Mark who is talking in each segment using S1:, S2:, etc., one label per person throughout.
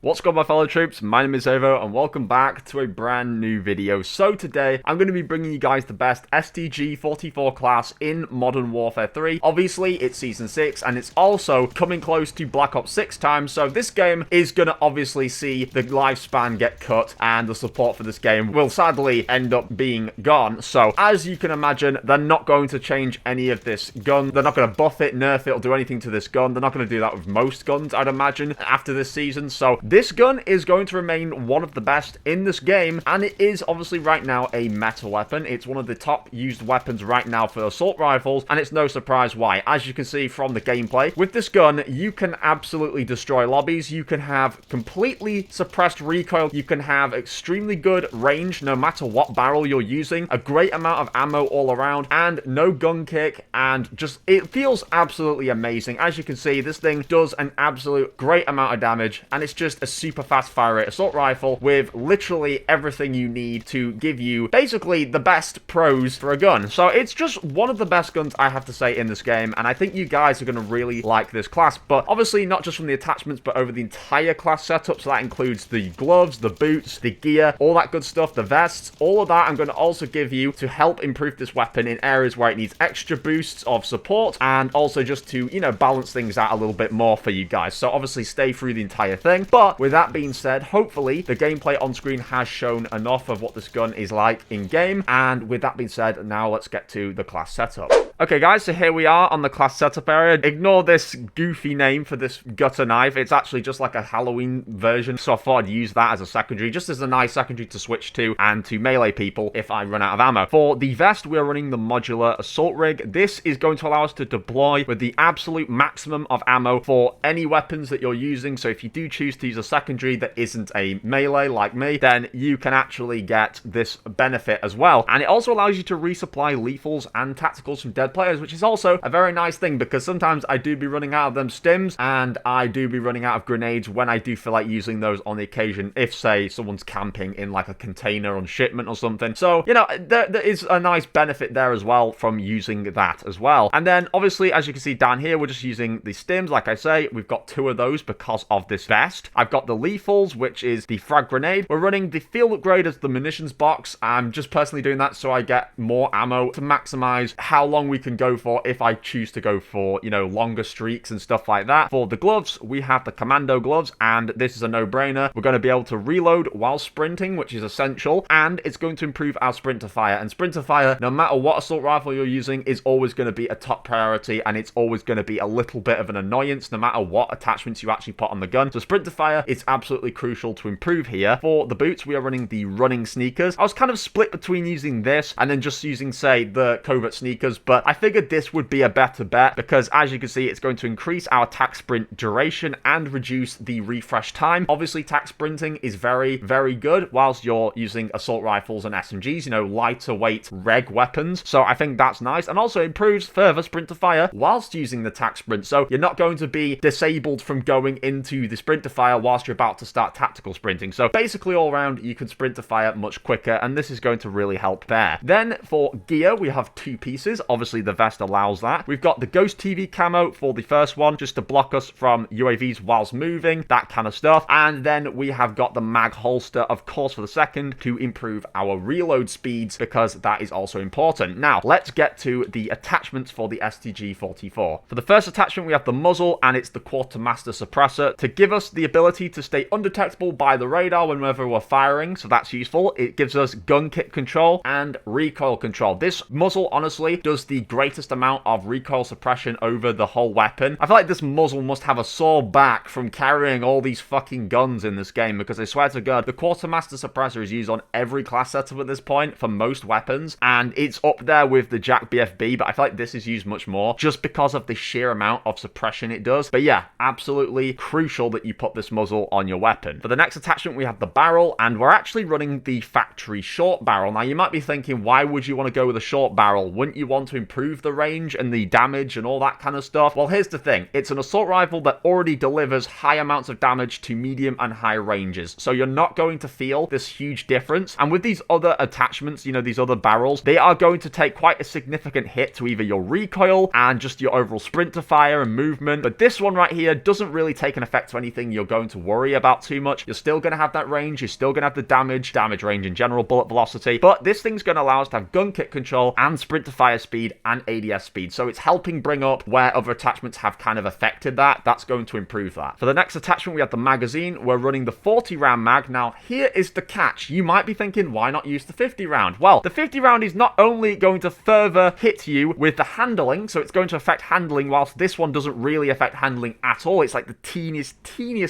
S1: What's going on, my fellow troops? My name is Xavvo and welcome back to a brand new video. So today I'm going to be bringing you guys the best STG44 class in Modern Warfare 3. Obviously it's Season 6 and it's also coming close to Black Ops 6 time, so this game is going to obviously see the lifespan get cut and the support for this game will sadly end up being gone. So as you can imagine, they're not going to change any of this gun. They're not going to buff it, nerf it, or do anything to this gun. They're not going to do that with most guns, I'd imagine, after this season. So this gun is going to remain one of the best in this game, and it is obviously right now a meta weapon. It's one of the top used weapons right now for assault rifles, and it's no surprise why. As you can see from the gameplay, with this gun, you can absolutely destroy lobbies. You can have completely suppressed recoil. You can have extremely good range no matter what barrel you're using, a great amount of ammo all around, and no gun kick, and just, it feels absolutely amazing. As you can see, this thing does an absolute great amount of damage, and it's just a super fast fire rate assault rifle with literally everything you need to give you basically the best pros for a gun. So it's just one of the best guns, I have to say, in this game, and I think you guys are going to really like this class. But obviously not just from the attachments, but over the entire class setup. So that includes the gloves, the boots, the gear, all that good stuff, the vests, all of that I'm going to also give you to help improve this weapon in areas where it needs extra boosts of support, and also just to, you know, balance things out a little bit more for you guys. So obviously stay through the entire thing. But with that being said, hopefully the gameplay on screen has shown enough of what this gun is like in game. And with that being said, now let's get to the class setup. Okay guys, so here we are on the class setup area. Ignore this goofy name for this gutter knife. It's actually just like a Halloween version, so I thought I'd use that as a secondary, just as a nice secondary to switch to and to melee people if I run out of ammo. For the vest, we're running the modular assault rig. This is going to allow us to deploy with the absolute maximum of ammo for any weapons that you're using. So if you do choose to use a secondary that isn't a melee like me, then you can actually get this benefit as well. And it also allows you to resupply lethals and tacticals from dead players, which is also a very nice thing, because sometimes I do be running out of them stims and I do be running out of grenades when I do feel like using those on the occasion, if say someone's camping in like a container on shipment or something. So, you know, there is a nice benefit there as well from using that as well. And then obviously, as you can see down here, we're just using the stims. Like I say, we've got two of those because of this vest. I've got the lethals, which is the frag grenade. We're running the field upgrade as the munitions box. I'm just personally doing that so I get more ammo to maximize how long we can go for if I choose to go for, you know, longer streaks and stuff like that. For the gloves, we have the commando gloves, and this is a no-brainer. We're going to be able to reload while sprinting, which is essential, and it's going to improve our sprint to fire. And sprint to fire, no matter what assault rifle you're using, is always going to be a top priority, and it's always going to be a little bit of an annoyance no matter what attachments you actually put on the gun. So sprint to fire is absolutely crucial to improve here. For the boots, we are running the running sneakers. I was kind of split between using this and then just using, say, the covert sneakers, but I figured this would be a better bet because, as you can see, it's going to increase our attack sprint duration and reduce the refresh time. Obviously, attack sprinting is very, very good whilst you're using assault rifles and SMGs, you know, lighter weight reg weapons. So I think that's nice, and also improves further sprint to fire whilst using the attack sprint. So you're not going to be disabled from going into the sprint to fire whilst you're about to start tactical sprinting. So basically all around, you can sprint to fire much quicker, and this is going to really help there. Then for gear, we have two pieces. Obviously, the vest allows that. We've got the Ghost TV camo for the first one, just to block us from UAVs whilst moving, that kind of stuff. And then we have got the mag holster, of course, for the second, to improve our reload speeds, because that is also important. Now, let's get to the attachments for the STG44. For the first attachment, we have the muzzle, and it's the quartermaster suppressor to give us the ability to stay undetectable by the radar whenever we're firing, so that's useful. It gives us gun kick control and recoil control. This muzzle, honestly, does the greatest amount of recoil suppression over the whole weapon. I feel like this muzzle must have a sore back from carrying all these fucking guns in this game, because I swear to God, the quartermaster suppressor is used on every class setup at this point for most weapons, and it's up there with the Jack BFB, but I feel like this is used much more just because of the sheer amount of suppression it does. But yeah, absolutely crucial that you put this muzzle on your weapon. For the next attachment, we have the barrel, and we're actually running the factory short barrel. Now, you might be thinking, why would you want to go with a short barrel? Wouldn't you want to improve the range and the damage and all that kind of stuff? Well, here's the thing. It's an assault rifle that already delivers high amounts of damage to medium and high ranges, so you're not going to feel this huge difference. And with these other attachments, you know, these other barrels, they are going to take quite a significant hit to either your recoil and just your overall sprint to fire and movement. But this one right here doesn't really take an effect to anything you're going to to worry about too much. You're still going to have that range. You're still going to have the damage range in general, bullet velocity. But this thing's going to allow us to have gun kick control and sprint to fire speed and ADS speed. So it's helping bring up where other attachments have kind of affected that. That's going to improve that. For the next attachment, we have the magazine. We're running the 40 round mag. Now, here is the catch. You might be thinking, why not use the 50 round? Well, the 50 round is not only going to further hit you with the handling, so it's going to affect handling, whilst this one doesn't really affect handling at all. It's like the teeniest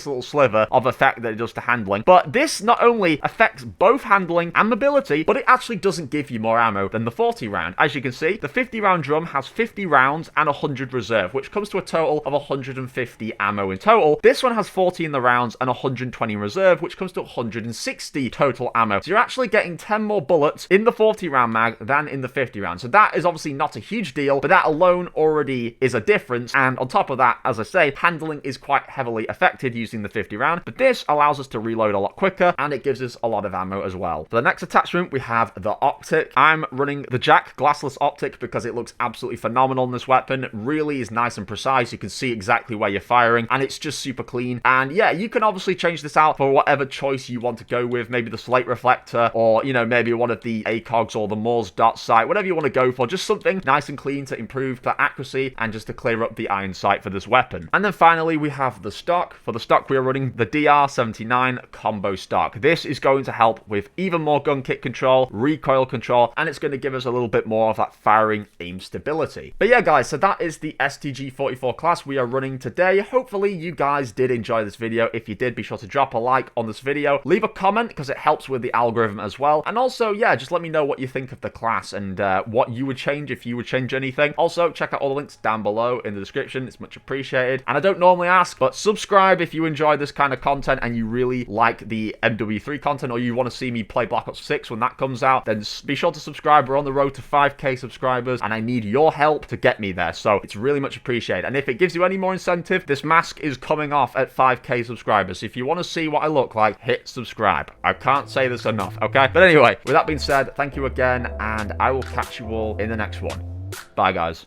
S1: little sliver of effect that it does to handling. But this not only affects both handling and mobility, but it actually doesn't give you more ammo than the 40 round. As you can see, the 50 round drum has 50 rounds and 100 reserve, which comes to a total of 150 ammo in total. This one has 40 in the rounds and 120 reserve, which comes to 160 total ammo. So you're actually getting 10 more bullets in the 40 round mag than in the 50 round. So that is obviously not a huge deal, but that alone already is a difference. And on top of that, as I say, handling is quite heavily affected using the 50 round, but this allows us to reload a lot quicker and it gives us a lot of ammo as well. For the next attachment, we have the optic. I'm running the Jack glassless optic because it looks absolutely phenomenal in this weapon. It really is nice and precise. You can see exactly where you're firing and it's just super clean. And yeah, you can obviously change this out for whatever choice you want to go with, maybe the slate reflector or, you know, maybe one of the ACOGs or the Moore's dot sight, whatever you want to go for, just something nice and clean to improve the accuracy and just to clear up the iron sight for this weapon. And then finally, we have the stock. For the stock, we are running the DR79 combo stock. This is going to help with even more gun kick control, recoil control, and it's going to give us a little bit more of that firing aim stability. But yeah, guys, so that is the STG44 class we are running today. Hopefully you guys did enjoy this video. If you did, be sure to drop a like on this video, leave a comment because it helps with the algorithm as well, and also, yeah, just let me know what you think of the class and what you would change if you would change anything. Also, check out all the links down below in the description. It's much appreciated. And I don't normally ask, but subscribe if you enjoy this kind of content and you really like the MW3 content, or you want to see me play Black Ops 6 when that comes out, then be sure to subscribe. We're on the road to 5k subscribers and I need your help to get me there, so it's really much appreciated. And if it gives you any more incentive, this mask is coming off at 5k subscribers. So if you want to see what I look like, hit subscribe. I can't say this enough, okay? But anyway, with that being said, thank you again, and I will catch you all in the next one. Bye, guys.